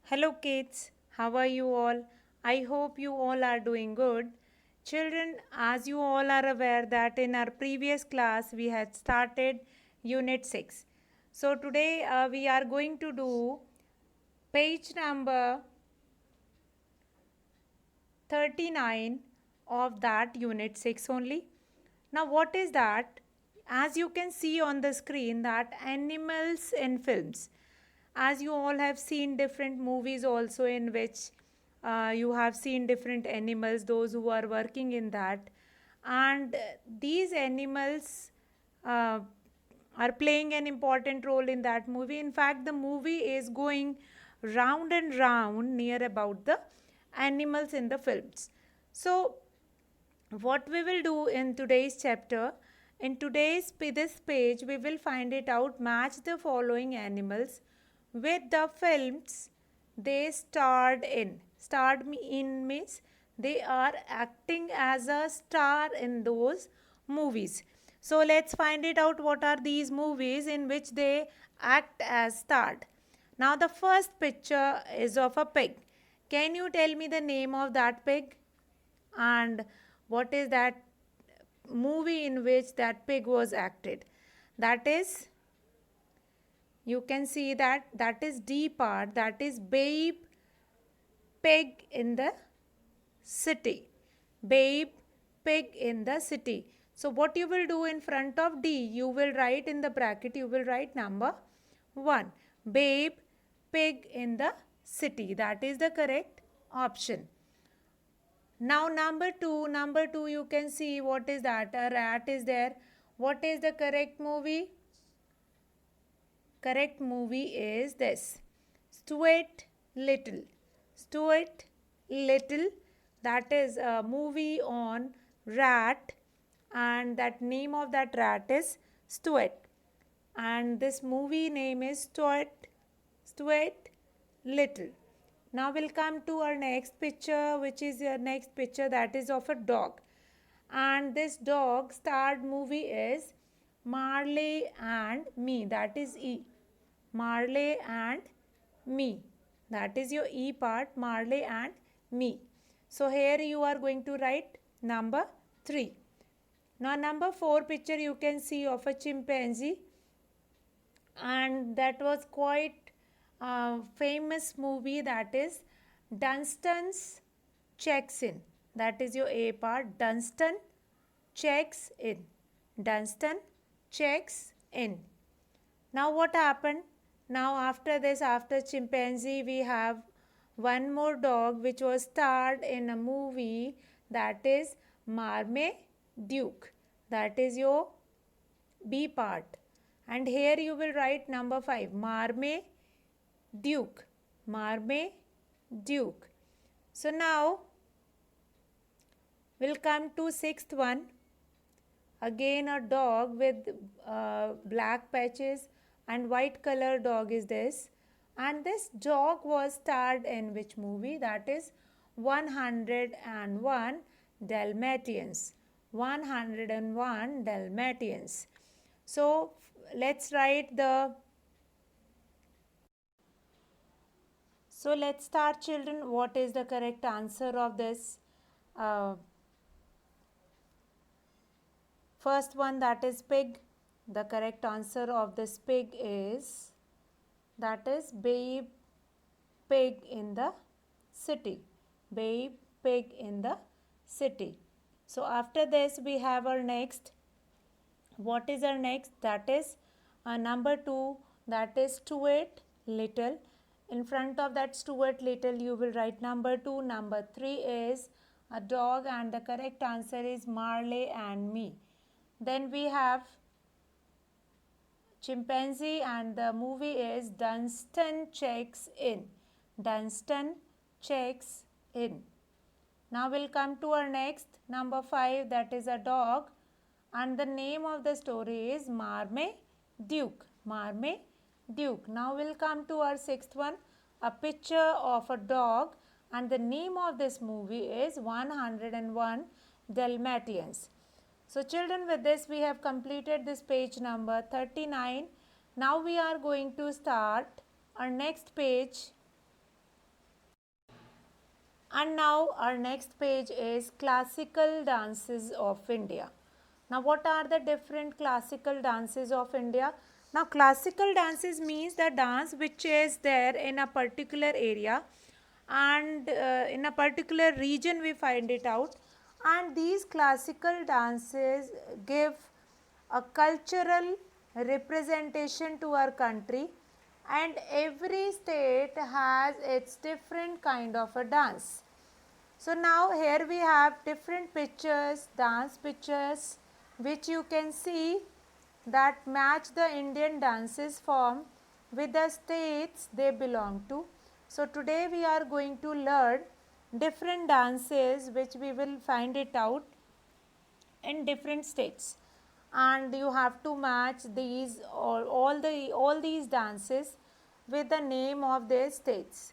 Hello, kids. How are you all? I hope you all are doing good. Children, as you all are aware that in our previous class we had started Unit 6. So today we are going to do page number 39 of that Unit 6 only. Now what is that? As you can see on the screen that animals in films. As you all have seen different movies also in which you have seen different animals, those who are working in that. And these animals uh, are playing an important role in that movie. In fact, the movie is going round and round near about the animals in the films. So what we will do in today's chapter, in today's this page we will find it out, match the following animals with the films they starred in. Starred in means they are acting as a star in those movies. So let's find it out, what are these movies in which they act as starred. Now the first picture is of a pig. Can you tell me the name of that pig? And what is that movie in which that pig was acted? That is, you can see that is D part, that is Babe Pig in the City. Babe Pig in the City. So what you will do in front of D, you will write in the bracket, you will write number 1. Babe Pig in the City. That is the correct option. Now number two you can see what is that, a rat is there. What is the correct movie? Correct movie is this, Stuart Little. Stuart Little, that is a movie on rat, and that name of that rat is Stuart, and this movie name is Stuart Little. Now we'll come to our next picture, which is your next picture, that is of a dog. And this dog starred movie is Marley and Me, that is E. Marley and Me. That is your E part, Marley and Me. So here you are going to write number 3. Now number 4 picture you can see of a chimpanzee, and that was quite a famous movie, that is Dunstan's Checks In. That is your A part, Dunstan Checks In. Dunstan Checks In. Now what happened? Now after this, after chimpanzee, we have one more dog which was starred in a movie, that is Marmaduke. That is your B part. And here you will write number 5, Marmaduke. Marmaduke. So now we'll come to sixth one. Again a dog with black patches and white color dog is this, and this dog was starred in which movie? That is 101 Dalmatians. 101 Dalmatians. So let's write the, so let's start, children. What is the correct answer of this first one, that is pig? The correct answer of this pig is, that is Babe Pig in the City. Babe Pig in the City. So after this we have our next. What is our next? That is number 2, that is Stuart Little. In front of that Stuart Little you will write number 2. Number 3 is a dog, and the correct answer is Marley and Me. Then we have chimpanzee, and the movie is Dunstan Checks In. Dunstan Checks In. Now we'll come to our next, number 5, that is a dog, and the name of the story is Marmaduke. Marmaduke. Now we'll come to our sixth one, a picture of a dog, and the name of this movie is 101 Dalmatians. So children, with this we have completed this page number 39. Now we are going to start our next page, And now our next page is classical dances of India. Now what are the different classical dances of India? Now classical dances means the dance which is there in a particular area, and in a particular region we find it out, and these classical dances give a cultural representation to our country, and every state has its different kind of a dance. So now here we have different pictures, dance pictures, which you can see that match the Indian dances form with the states they belong to. So today we are going to learn different dances which we will find it out in different states, and you have to match these or all these dances with the name of their states.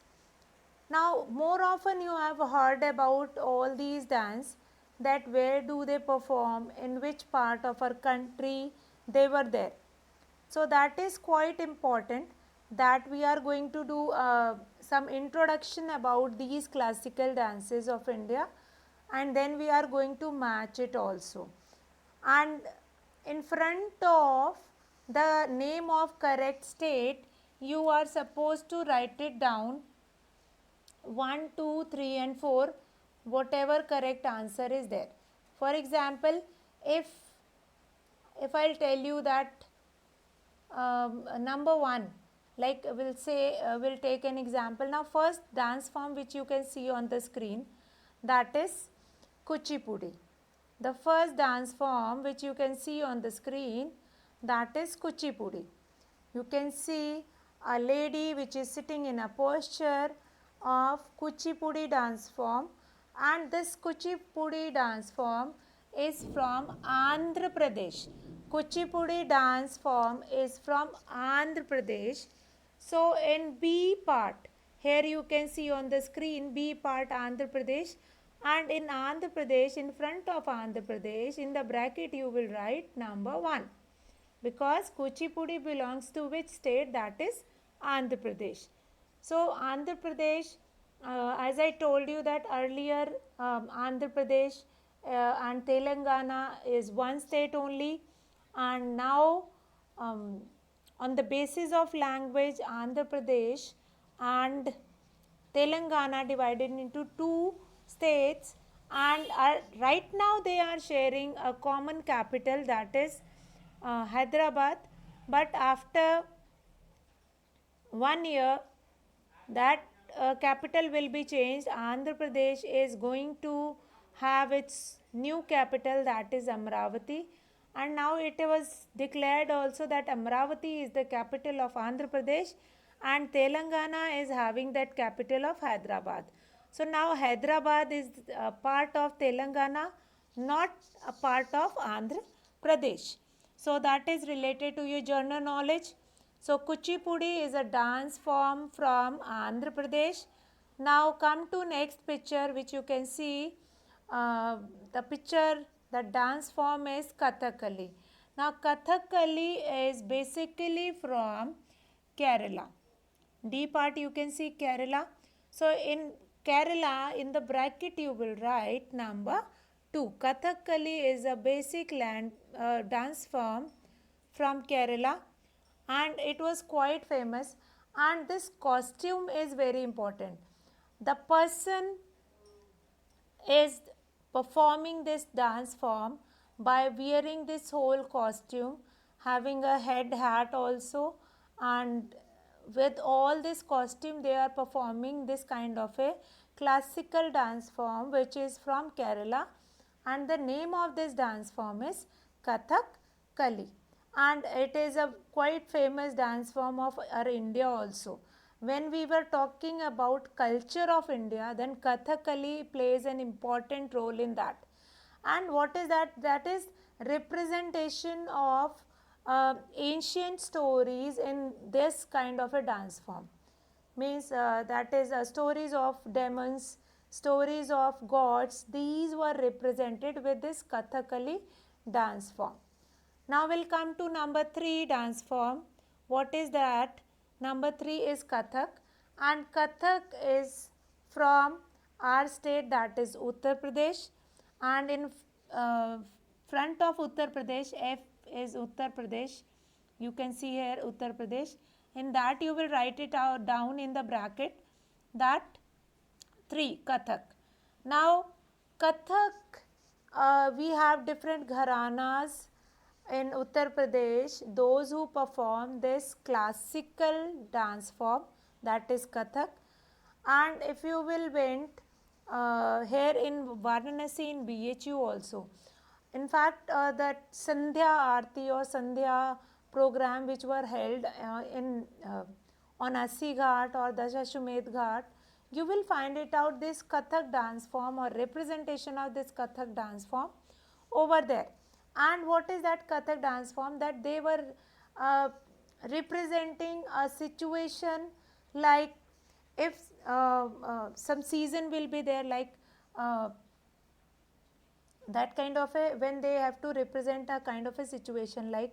Now, more often you have heard about all these dance, that where do they perform, in which part of our country they were there. So that is quite important, that we are going to do some introduction about these classical dances of India, and then we are going to match it also. And in front of the name of correct state, you are supposed to write it down 1, 2, 3 and 4, whatever correct answer is there. For example, if I'll tell you that number 1, like we'll say, we'll take an example. Now first dance form which you can see on the screen, that is Kuchipudi. The first dance form which you can see on the screen, that is Kuchipudi. You can see a lady which is sitting in a posture of Kuchipudi dance form, and this Kuchipudi dance form is from Andhra Pradesh. Kuchipudi dance form is from Andhra Pradesh. So in B part, here you can see on the screen B part Andhra Pradesh, and in Andhra Pradesh, in front of Andhra Pradesh, in the bracket you will write number 1, because Kuchipudi belongs to which state? That is Andhra Pradesh. So Andhra Pradesh, as I told you that earlier, Andhra Pradesh and Telangana is one state only, and now on the basis of language, Andhra Pradesh and Telangana divided into two states, and right now they are sharing a common capital, that is Hyderabad. But after 1 year, that capital will be changed. Andhra Pradesh is going to have its new capital, that is Amravati, and now it was declared also that Amravati is the capital of Andhra Pradesh, and Telangana is having that capital of Hyderabad. So now Hyderabad is a part of Telangana, not a part of Andhra Pradesh. So that is related to your general knowledge. So Kuchipudi is a dance form from Andhra Pradesh. Now come to next picture, which you can see. The picture, the dance form is Kathakali. Now Kathakali is basically from Kerala. D part you can see Kerala. So in Kerala, in the bracket you will write number 2. Kathakali is a basic dance form from Kerala, and it was quite famous, and this costume is very important. The person is performing this dance form by wearing this whole costume, having a head hat also, and with all this costume they are performing this kind of a classical dance form which is from Kerala, and the name of this dance form is Kathak Kali, and it is a quite famous dance form of our India also. When we were talking about culture of India, then Kathakali plays an important role in that. And what is that? That is representation of ancient stories in this kind of a dance form. Means that is stories of demons, stories of gods. These were represented with this Kathakali dance form. Now we'll come to number 3 dance form. What is that? Number 3 is Kathak, and Kathak is from our state, that is Uttar Pradesh, and in uh, front of Uttar Pradesh, F is Uttar Pradesh. You can see here Uttar Pradesh. In that you will write it out down in the bracket, that 3 Kathak. Now Kathak, we have different gharanas in Uttar Pradesh, those who perform this classical dance form, that is Kathak. And if you will went here in Varanasi in BHU also, in fact that Sandhya Aarti or Sandhya program which were held in on Assi Ghat or Dashashwamedh Ghat, you will find it out, this Kathak dance form or representation of this Kathak dance form over there. And what is that Kathak dance form? That they were uh, representing a situation like, if some season will be there, like that kind of a, when they have to represent a kind of a situation like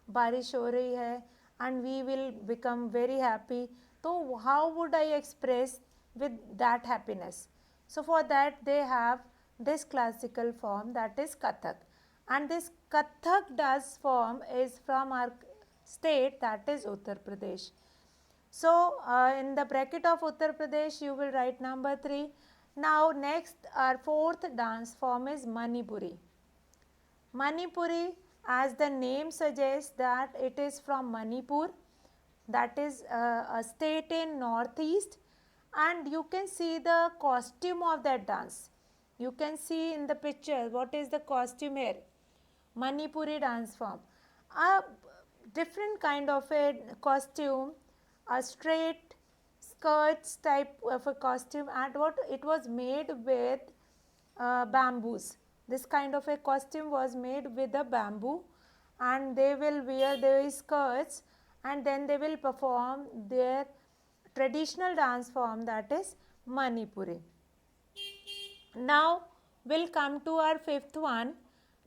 बारिश हो रही है and we will become very happy, so how would I express with that happiness? So for that they have this classical form, that is Kathak, and this Kathak dance form is from our state, that is Uttar Pradesh. So in the bracket of Uttar Pradesh you will write number 3. Now next, our fourth dance form is Manipuri. Manipuri, as the name suggests, that it is from Manipur, that is a state in northeast, and you can see the costume of that dance. You can see in the picture what is the costume here. Manipuri dance form. A different kind of a costume, a straight skirts type of a costume, and what it was made with bamboos. This kind of a costume was made with a bamboo, and they will wear their skirts and then they will perform their traditional dance form, that is Manipuri. Now we'll come to our fifth one.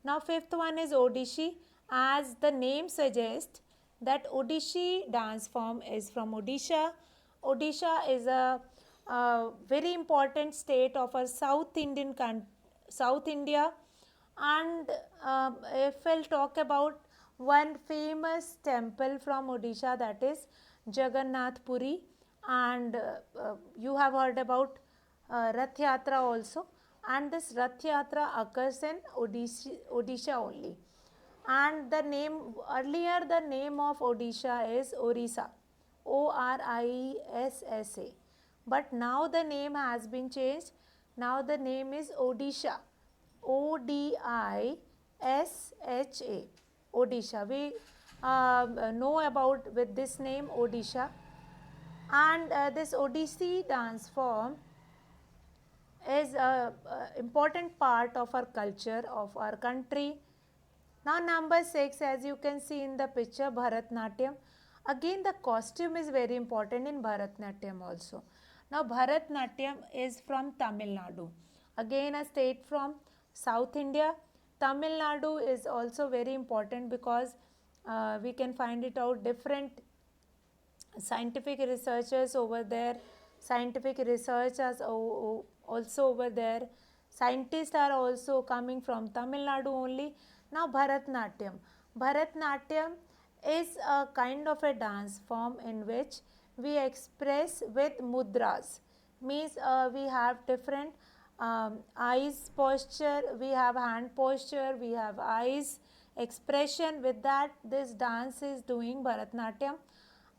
Now fifth one is Odissi. As the name suggests, that Odissi dance form is from Odisha. Odisha is a very important state of our South India, and if we'll talk about one famous temple from Odisha, that is Jagannath Puri, and you have heard about Rath Yatra also, and this Rath Yatra occurs in Odisha only. And the name, earlier the name of Odisha is Orissa, Orissa, but now the name has been changed. Now the name is Odisha, Odisha, Odisha. We know about with this name Odisha, and this Odissi dance form is a important part of our culture, of our country. Now number 6, as you can see in the picture, Bharatnatyam. Again the costume is very important in Bharatnatyam also. Now Bharatnatyam is from Tamil Nadu, again a state from South India. Tamil Nadu is also very important because we can find it out different scientific researchers over there, scientific researchers also over there, scientists are also coming from Tamil Nadu only. Now Bharatnatyam. Bharatnatyam is a kind of a dance form in which we express with mudras, means we have different eyes posture, we have hand posture, we have eyes expression. With that this dance is doing Bharatnatyam,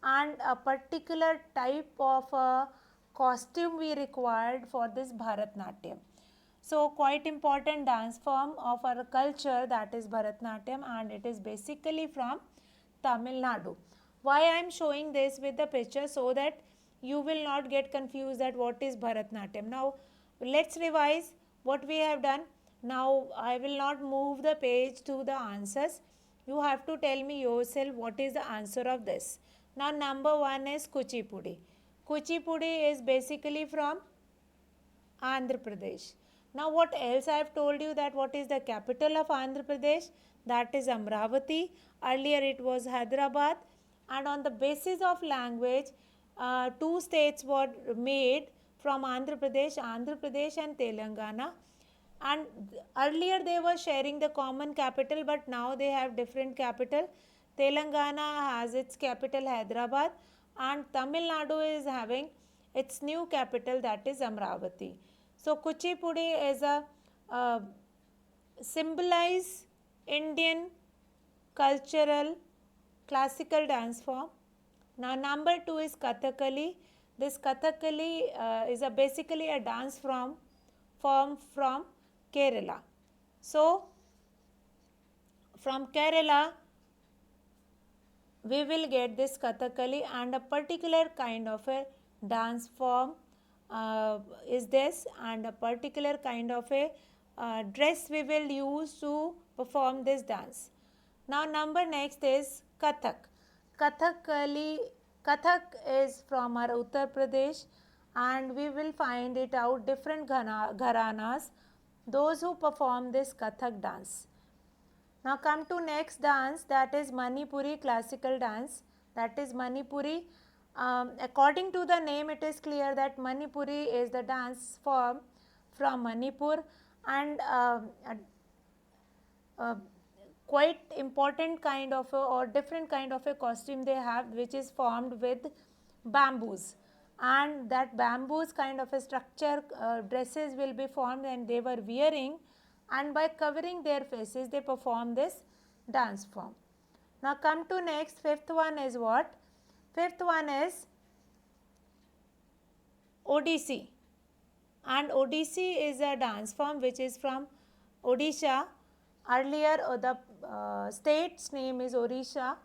and a particular type of costume we required for this Bharatnatyam. So quite important dance form of our culture, that is Bharatnatyam, and it is basically from Tamil Nadu. Why I am showing this with the picture, so that you will not get confused that what is Bharatnatyam. Now let's revise what we have done. Now I will not move the page to the answers. You have to tell me yourself what is the answer of this. Now number 1 is Kuchipudi. Kuchipudi is basically from Andhra Pradesh. Now what else I have told you, that what is the capital of Andhra Pradesh? That is Amravati. Earlier it was Hyderabad, and on the basis of language 2 states were made from Andhra Pradesh and Telangana. And earlier they were sharing the common capital, but now they have different capital. Telangana has its capital Hyderabad, and Tamil Nadu is having its new capital, that is Amravati. So Kuchipudi is a symbolize Indian cultural classical dance form. Now number 2 is Kathakali. This Kathakali is basically a dance form from Kerala. So from Kerala we will get this Kathakali, and a particular kind of a dance form is this, and a particular kind of a dress we will use to perform this dance. Now number next is Kathak. Kathak is from our Uttar Pradesh, and we will find it out different gharanas, those who perform this Kathak dance. Now come to next dance, that is Manipuri classical dance. That is Manipuri. According to the name, it is clear that Manipuri is the dance form from Manipur, and quite important kind of or different kind of a costume they have, which is formed with bamboos, and that bamboos kind of a structure dresses will be formed, and they were wearing, and by covering their faces they perform this dance form. Now come to next, fifth one is what? Fifth one is Odissi, and Odissi is a dance form which is from Odisha. Earlier the state's name is Odisha,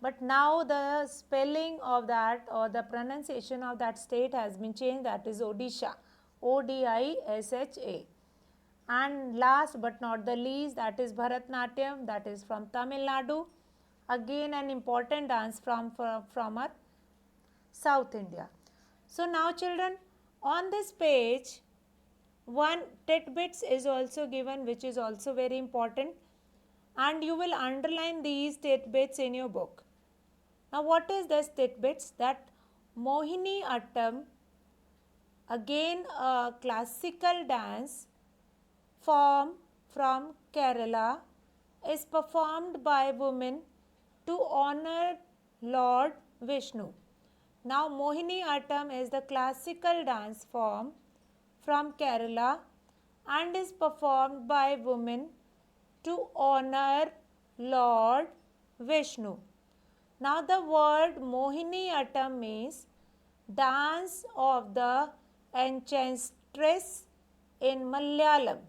but now the spelling of that or the pronunciation of that state has been changed, that is Odisha, Odisha. And last but not the least, that is Bharatnatyam, that is from Tamil Nadu, again an important dance from our South India. So now children, on this page one tidbits is also given, which is also very important, and you will underline these tidbits in your book. Now what is this tidbits? That Mohini Attam, again a classical dance form from Kerala, is performed by women to honor Lord Vishnu. Now Mohini Attam is the classical dance form from Kerala and is performed by women to honor Lord Vishnu. Now the word Mohini Attam means dance of the enchantress in Malayalam.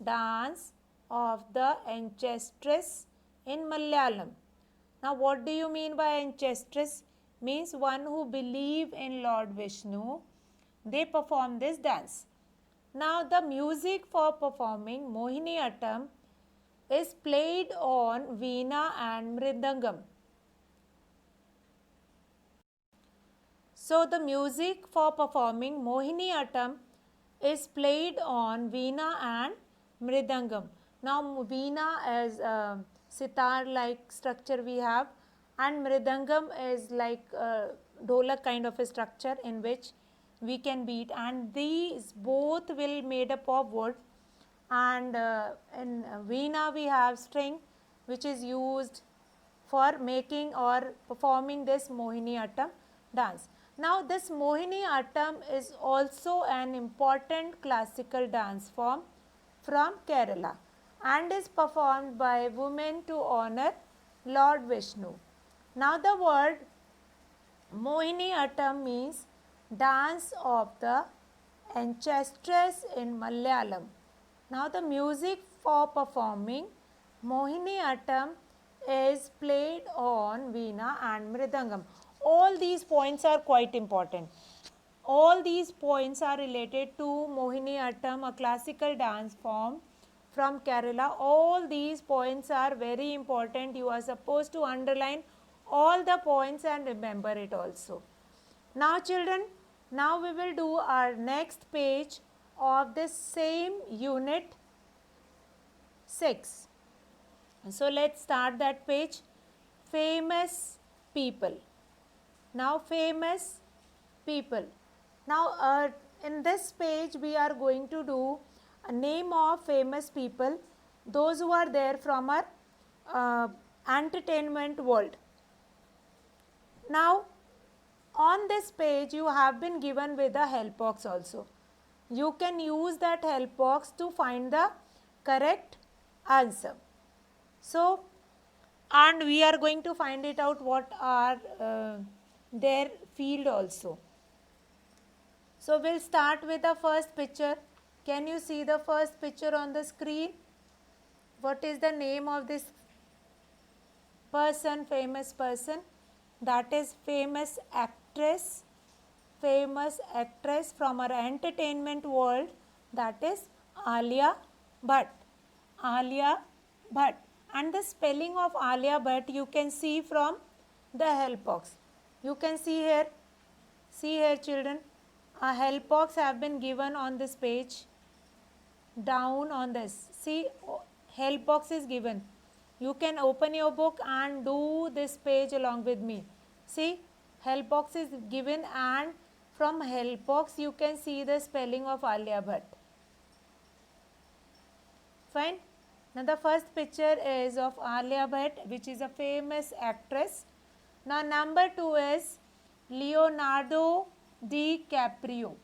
Dance of the enchantress in Malayalam. Now what do you mean by enchantress? Means one who believe in Lord Vishnu. They perform this dance. Now the music for performing Mohini Attam is played on veena and mridangam. So the music for performing Mohini Attam is played on veena and mridangam. Now veena is sitar like structure we have, and mridangam is like dholak kind of a structure in which we can beat, and these both will made up of wood, and in veena we have string which is used for making or performing this Mohini Attam dance. Now this Mohini Attam is also an important classical dance form from Kerala and is performed by women to honor Lord Vishnu. Now the word Mohini Attam means dance of the enchantress in Malayalam. Now the music for performing Mohini Attam is played on veena and mridangam. All these points are quite important. All these points are related to Mohini Attam, a classical dance form from Kerala. All these points are very important. You are supposed to underline all the points and remember it also. Now children, now we will do our next page of this same unit 6. So let's start that page. Famous people. Now famous people. Now in this page we are going to do a name of famous people, those who are there from our entertainment world. Now on this page you have been given with a help box also. You can use that help box to find the correct answer. So, and we are going to find it out what are their field also. So, we'll start with the first picture. Can you see the first picture on the screen? What is the name of this person, famous person? That is famous actress from our entertainment world, that is Alia Bhatt. Alia Bhatt. And the spelling of Alia Bhatt you can see from the help box. You can see here children, a help box have been given on this page. Down on this, see, help box is given. You can open your book and do this page along with me. See, help box is given, and from help box you can see the spelling of Alia Bhatt. Fine. Now the first picture is of Alia Bhatt, which is a famous actress. Now number 2 is Leonardo DiCaprio.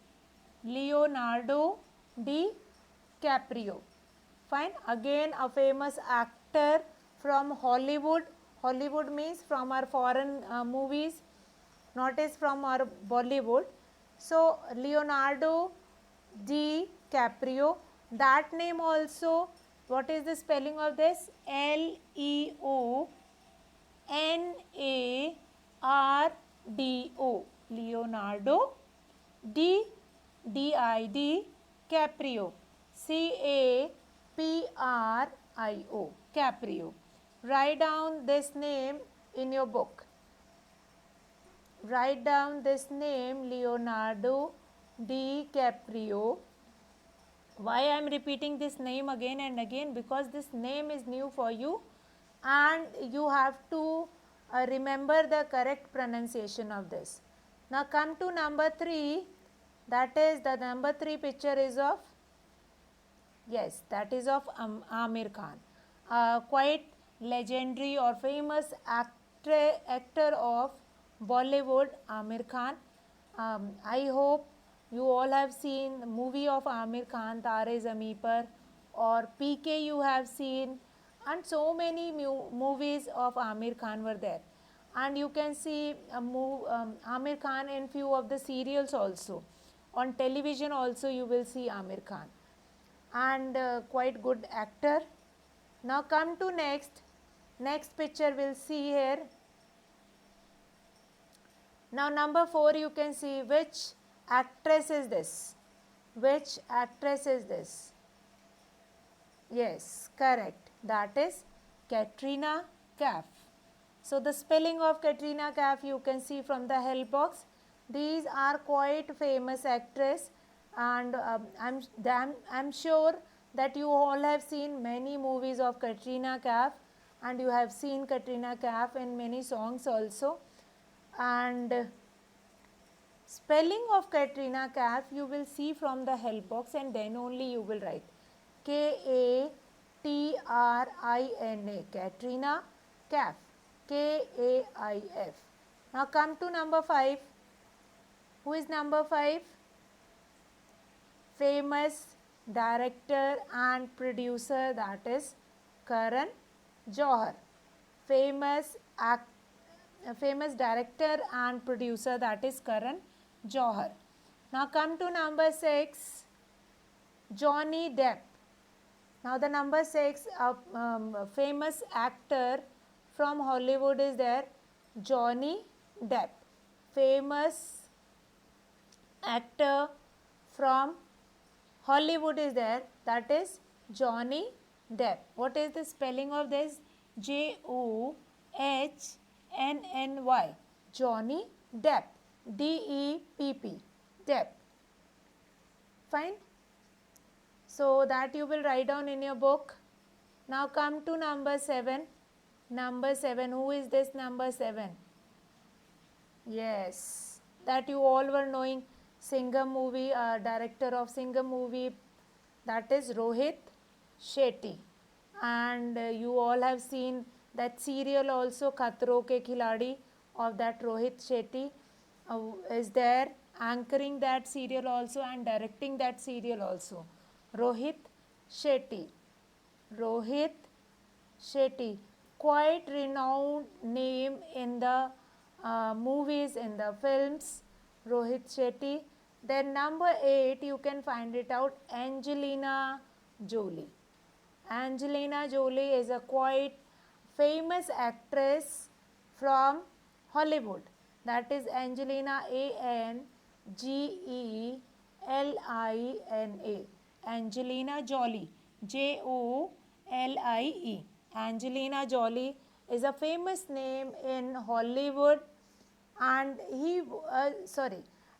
Leonardo DiCaprio. Fine. Again a famous actor from Hollywood. Hollywood means from our foreign movies, not is from our Bollywood. So Leonardo DiCaprio. That name also, what is the spelling of this? Leonardo. Leonardo DiCaprio. Caprio. Caprio. Write down this name in your book. Write down this name, Leonardo DiCaprio. Why I am repeating this name again and again? Because this name is new for you and you have to remember the correct pronunciation of this. Now come to number 3. That is, the number 3 picture is of, yes, that is of Aamir Khan. Quite legendary or famous actor of Bollywood, Aamir Khan. I hope you all have seen the movie of Aamir Khan, Taare Zameen Par, or PK you have seen, and so many movies of Aamir Khan were there. And you can see Aamir Khan in few of the serials also. On television also you will see Aamir Khan. And quite good actor. Now come to next picture we'll see here. Now number 4 you can see, which actress is this? Which actress is this? Yes, correct. That is Katrina Kaif. So the spelling of Katrina Kaif you can see from the help box. These are quite famous actress, and I'm sure that you all have seen many movies of Katrina Kaif, and you have seen Katrina Kaif in many songs also. And spelling of Katrina Kaif you will see from the help box, and then only you will write Katrina, Katrina Kaif, Kaif. Now come to number 5. Who is number 5? Famous director and producer, that is Karan Johar. Famous director and producer, that is Karan Johar. Now come to number 6, Johnny Depp. Now the number 6, famous actor from Hollywood is there, Johnny Depp. Famous actor from Hollywood is there, that is Johnny Depp. What is the spelling of this? Johny. Johnny Depp. Depp. Depp. Fine. So that you will write down in your book. Now come to number 7. Number 7. Who is this number 7? Yes, that you all were knowing. Singham movie, director of Singham movie, that is Rohit Shetty. And you all have seen that serial also, Khatro Ke Khiladi, of that Rohit Shetty is there anchoring that serial also and directing that serial also. Rohit Shetty. Rohit Shetty, quite renowned name in the movies, in the films. Rohit Shetty. Then number 8, you can find it out, Angelina Jolie. Angelina Jolie is a quite famous actress from Hollywood. That is Angelina, Angelina. Angelina Jolie, Jolie. Angelina Jolie is a famous name in Hollywood, and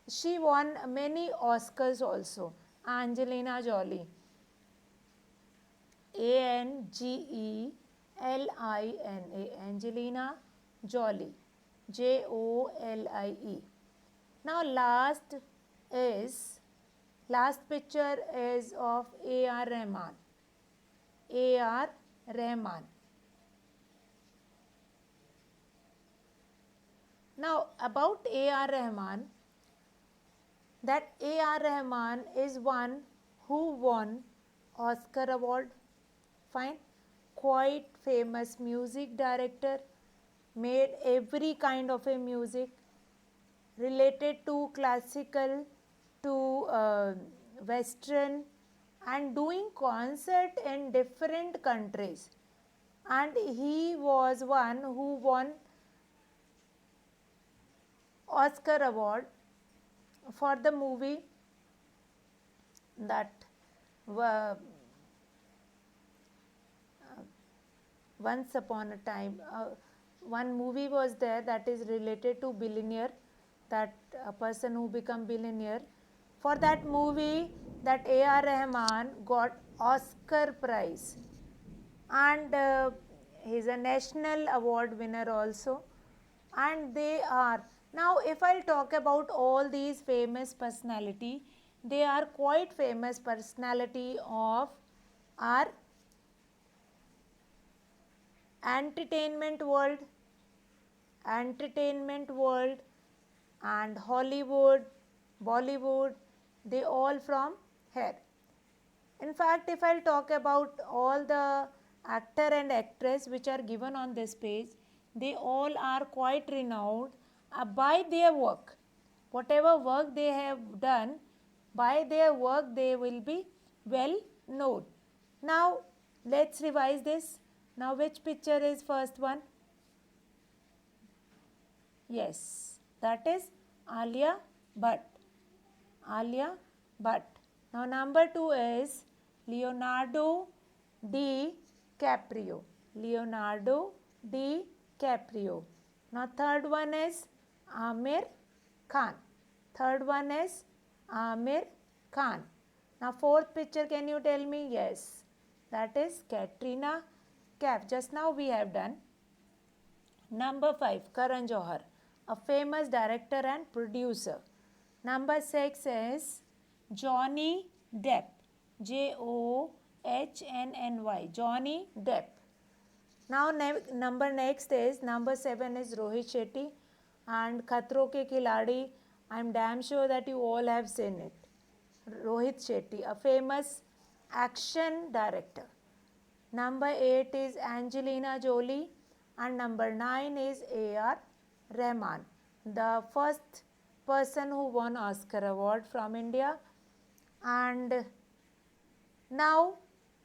she won many Oscars also. Angelina Jolie. Angelina Jolie, Jolie. Now last picture is of A.R. Rahman. A.R. Rahman. Now about A.R. Rahman, that A.R. Rahman is one who won Oscar award. Fine. Quite famous music director, made every kind of a music related to classical, to western, and doing concert in different countries. And he was one who won Oscar award for the movie that once upon a time, one movie was there that is related to billionaire, that a person who become billionaire. For that movie, that A.R. Rahman got Oscar prize, and he is a national award winner also. And they are, now if I'll talk about all these famous personality, they are quite famous personality of our entertainment world, and Hollywood, Bollywood, they all from here. In fact, if I'll talk about all the actor and actress which are given on this page, they all are quite renowned by their work. Whatever work they have done, by their work they will be well known. Now, let's revise this. Now, which picture is first one? Yes, that is Alia Bhatt. Alia Bhatt. Now, number 2 is Leonardo DiCaprio. Leonardo DiCaprio. Now, third one is Amir Khan. Third one is Amir Khan. Now, fourth picture, can you tell me? Yes, that is Katrina Kaif. Just now we have done. Number 5, Karan Johar, a famous director and producer. Number 6 is Johnny Depp. Johnny, Johnny Depp. Now number next is, number 7 is Rohit Shetty, and Khatro Ke Khiladi. I am damn sure that you all have seen it. Rohit Shetty, a famous action director. Number 8 is Angelina Jolie, and number 9 is A.R. Rahman, the first person who won Oscar award from India. And now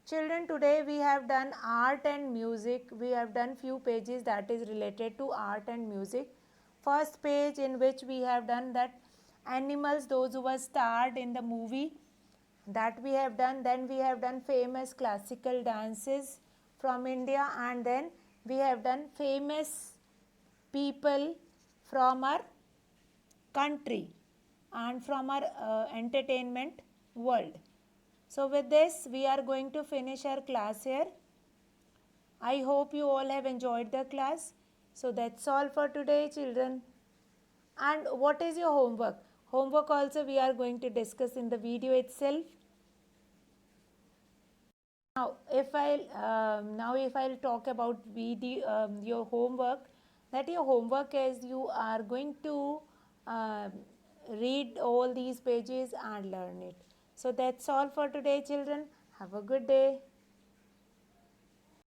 children, today we have done art and music. We have done few pages that is related to art and music. First page in which we have done that animals, those who were starred in the movie, that we have done. Then we have done famous classical dances from India, and then we have done famous people from our country and from our entertainment world. So with this we are going to finish our class here. I hope you all have enjoyed the class. So that's all for today, children. And what is your homework? Homework also we are going to discuss in the video itself. Now if I'll talk about video, your homework, that your homework is you are going to um read all these pages and learn it. So that's all for today, children. Have a good day.